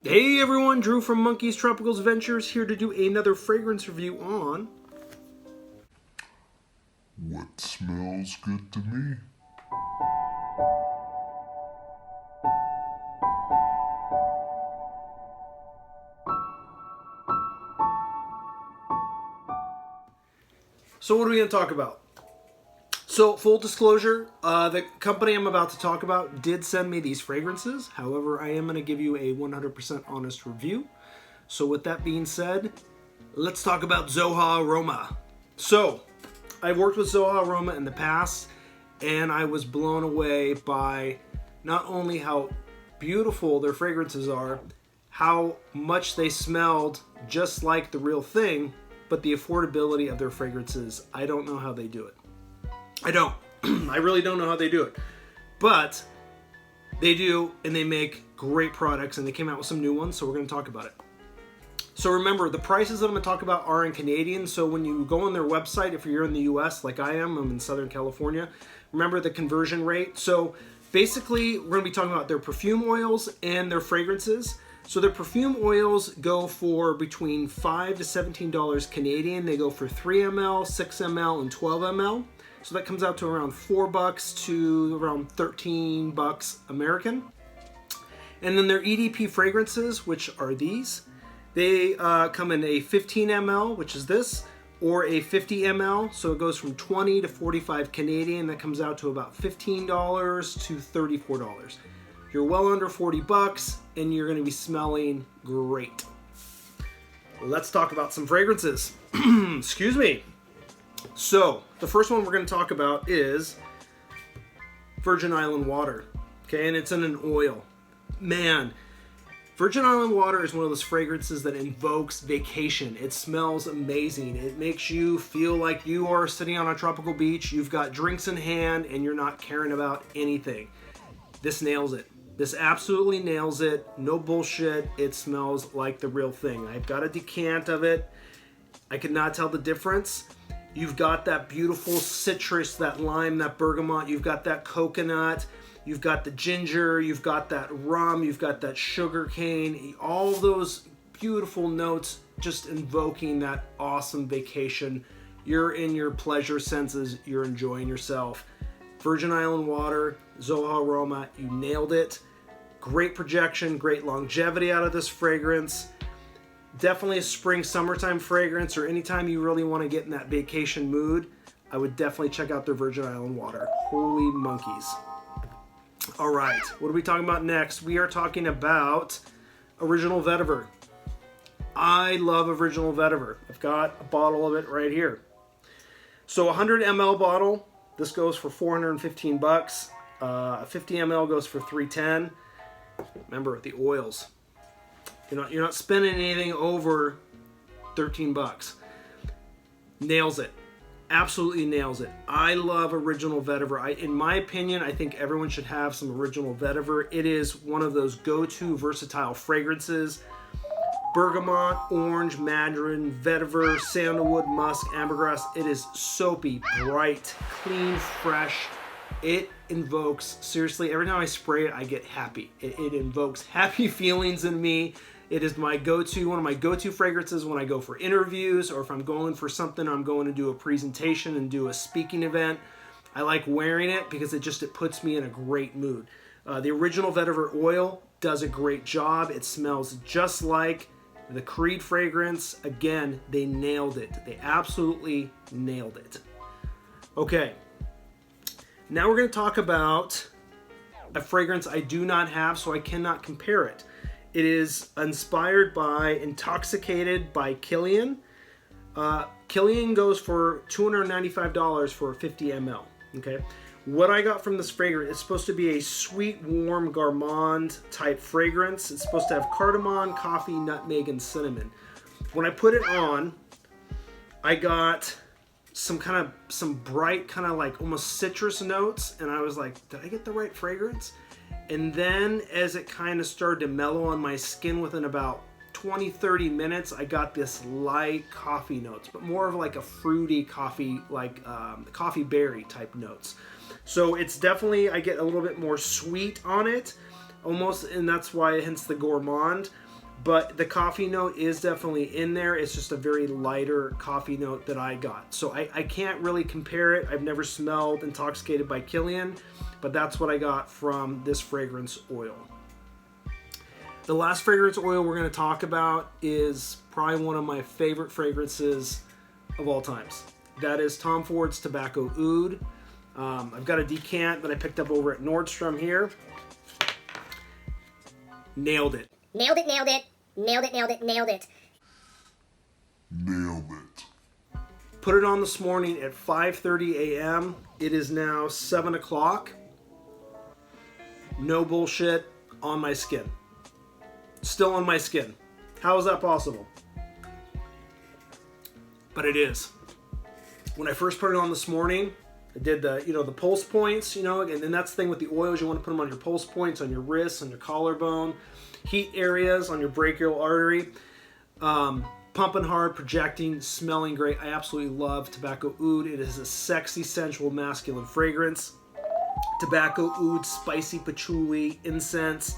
Hey everyone, Drew from Monkey's Tropicals Ventures here to do another fragrance review on What smells good to me? So what are we going to talk about? So full disclosure, the company I'm about to talk about did send me these fragrances. However, I am going to give you a 100% honest review. So with that being said, let's talk about Zoha Aroma. So I've worked with Zoha Aroma in the past, and I was blown away by not only how beautiful their fragrances are, how much they smelled just like the real thing, but the affordability of their fragrances. I don't know how they do it. I don't. I really don't know how they do it. But they do, and they make great products, and they came out with some new ones, so we're going to talk about it. So remember, the prices that I'm going to talk about are in Canadian, so when you go on their website, if you're in the US like I am, I'm in Southern California, remember the conversion rate. So basically, we're going to be talking about their perfume oils and their fragrances. So their perfume oils go for between $5 to $17 Canadian. They go for 3 ml, 6 ml, and 12 ml. So that comes out to around $4 to around $13 American. And then their EDP fragrances, which are these, they come in a 15 ml, which is this, or a 50 ml. So it goes from 20 to 45 Canadian. That comes out to about $15 to $34. You're well under $40, and you're going to be smelling great. Let's talk about some fragrances. Excuse me. So the first one we're going to talk about is Virgin Island water. Okay, and it's in an oil. Man, Virgin Island water is one of those fragrances that invokes vacation. It smells amazing. It makes you feel like you are sitting on a tropical beach. You've got drinks in hand, and you're not caring about anything. This nails it. This absolutely nails it. No bullshit. It smells like the real thing. I've got a decant of it. I could not tell the difference. You've got that beautiful citrus, that lime, that bergamot. You've got that coconut. You've got the ginger. You've got that rum. You've got that sugar cane. All those beautiful notes just invoking that awesome vacation. You're in your pleasure senses. You're enjoying yourself. Virgin Island water, Zoha Aroma, you nailed it. Great projection, great longevity out of this fragrance. Definitely a spring, summertime fragrance, or anytime you really want to get in that vacation mood, I would definitely check out their Virgin Island water. Holy monkeys. All right, what are we talking about next? We are talking about Original Vetiver. I love Original Vetiver. I've got a bottle of it right here. So 100 ml bottle. This goes for $415. A 50 ml goes for $310. Remember, the oils. You're not spending anything over $13. Nails it. Absolutely nails it. I love Original Vetiver. In my opinion, I think everyone should have some Original Vetiver. It is one of those go-to versatile fragrances. Bergamot, orange, mandarin, vetiver, sandalwood, musk, ambergris. It is soapy, bright, clean, fresh. It invokes, seriously, every time I spray it, I get happy. It invokes happy feelings in me. It is my go-to, one of my go-to fragrances when I go for interviews, or if I'm going for something, I'm going to do a presentation and do a speaking event. I like wearing it because it puts me in a great mood. The Original Vetiver oil does a great job. It smells just like the Creed fragrance. Again, they nailed it. They absolutely nailed it. Okay, now we're going to talk about a fragrance I do not have, so I cannot compare it. It is inspired by Intoxicated by Kilian. Kilian goes for $295 for a 50 ml. Okay, what I got from this fragrance, it's supposed to be a sweet, warm gourmand type fragrance. It's supposed to have cardamom, coffee, nutmeg, and cinnamon. When I put it on, I got some bright, kind of like almost citrus notes, and I was like, did I get the right fragrance? And then as it kind of started to mellow on my skin within about 20-30 minutes, I got this light coffee notes, but more of like a fruity coffee, like coffee berry type notes. So it's definitely, I get a little bit more sweet on it, almost, and that's why hence the gourmand. but the coffee note is definitely in there. It's just a very lighter coffee note that I got. So I can't really compare it. I've never smelled Intoxicated by Kilian, but that's what I got from this fragrance oil. The last fragrance oil we're going to talk about is probably one of my favorite fragrances of all times. That is Tom Ford's Tobacco Oud. I've got a decant that I picked up over at Nordstrom here. Nailed it. Nailed it, nailed it, nailed it, nailed it, nailed it. Nailed it. Put it on this morning at 5:30 a.m. It is now 7 o'clock. No bullshit, on my skin. Still on my skin. How is that possible? But it is. When I first put it on this morning, I did the, the pulse points, and then that's the thing with the oils. You want to put them on your pulse points, on your wrists, on your collarbone, heat areas, on your brachial artery. Pumping hard, projecting, smelling great. I absolutely love Tobacco Oud. It is a sexy, sensual, masculine fragrance. Tobacco Oud, spicy patchouli, incense.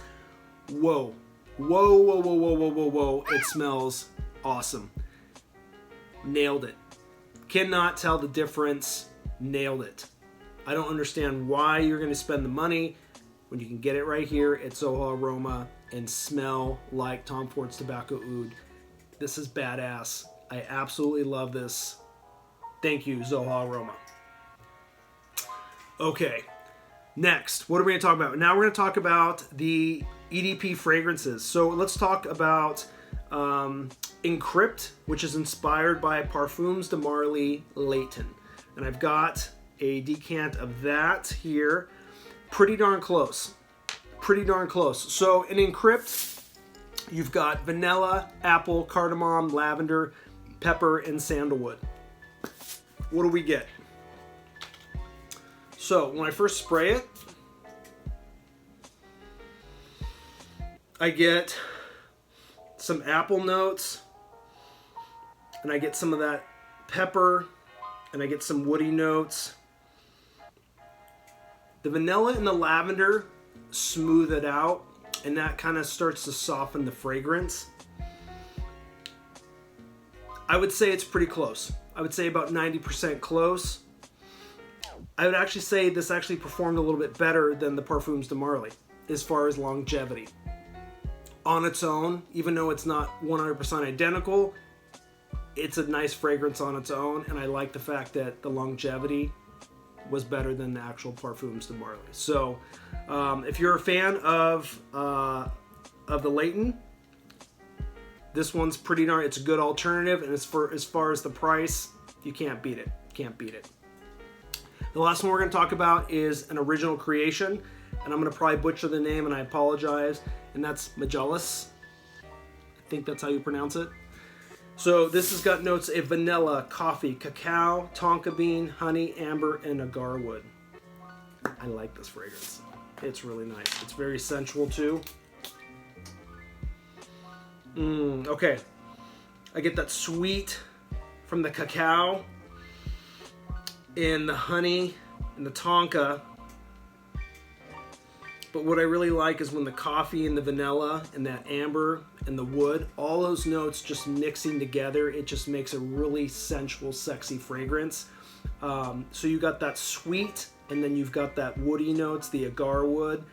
Whoa. Whoa, whoa, whoa, whoa, whoa, whoa, whoa. It smells awesome. Nailed it. Cannot tell the difference. Nailed it. I don't understand why you're going to spend the money when you can get it right here at Zoha Aroma and smell like Tom Ford's Tobacco Oud. This is badass. I absolutely love this. Thank you, Zoha Aroma. Okay, next, what are we going to talk about? Now we're going to talk about the EDP fragrances. So let's talk about Encrypt, which is inspired by Parfums de Marly Layton. And I've got a decant of that here. Pretty darn close. Pretty darn close. So in Encrypt, you've got vanilla, apple, cardamom, lavender, pepper, and sandalwood. What do we get? So when I first spray it, I get some apple notes, and I get some of that pepper, and I get some woody notes. The vanilla and the lavender smooth it out, and that kind of starts to soften the fragrance. I would say it's pretty close. I would say about 90% close. I would actually say this actually performed a little bit better than the Parfums de Marly as far as longevity. On its own, even though it's not 100% identical, it's a nice fragrance on its own, and I like the fact that the longevity was better than the actual Parfums de Marly. So, if you're a fan of the Layton, this one's pretty darn. It's a good alternative, and as far as the price, you can't beat it. Can't beat it. The last one we're going to talk about is an original creation, and I'm going to probably butcher the name, and I apologize. And that's Majālis. I think that's how you pronounce it. So this has got notes of vanilla, coffee, cacao, tonka bean, honey, amber, and agar wood. I like this fragrance. It's really nice. It's very sensual too. Okay. I get that sweet from the cacao and the honey and the tonka. But what I really like is when the coffee and the vanilla and that amber and the wood, all those notes just mixing together, it just makes a really sensual, sexy fragrance. So you got that sweet, and then you've got that woody notes, the agar wood,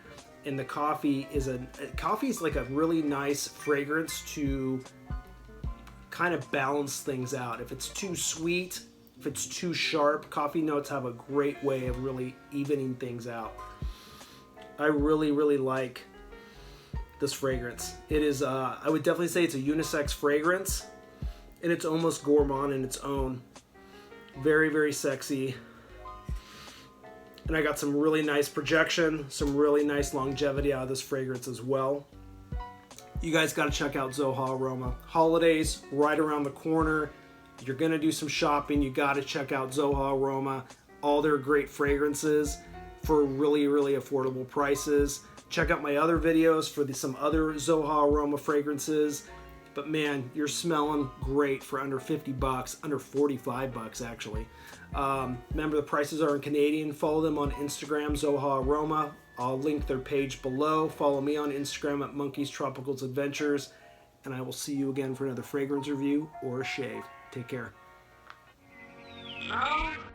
and the coffee is like a really nice fragrance to kind of balance things out. If it's too sweet, if it's too sharp, coffee notes have a great way of really evening things out. I really, really like this fragrance. It is, I would definitely say it's a unisex fragrance, and it's almost gourmand in its own. Very, very sexy. And I got some really nice projection, some really nice longevity out of this fragrance as well. You guys got to check out Zoha Aroma. Holidays right around the corner. If you're going to do some shopping, you got to check out Zoha Aroma. All their great fragrances for really, really affordable prices. Check out my other videos for some other Zoha Aroma fragrances. But man, you're smelling great for under 50 bucks, under 45 bucks actually. Remember, the prices are in Canadian. Follow them on Instagram, Zoha Aroma. I'll link their page below. Follow me on Instagram at Monkeys Tropicals Adventures. and I will see you again for another fragrance review or a shave. Take care. No.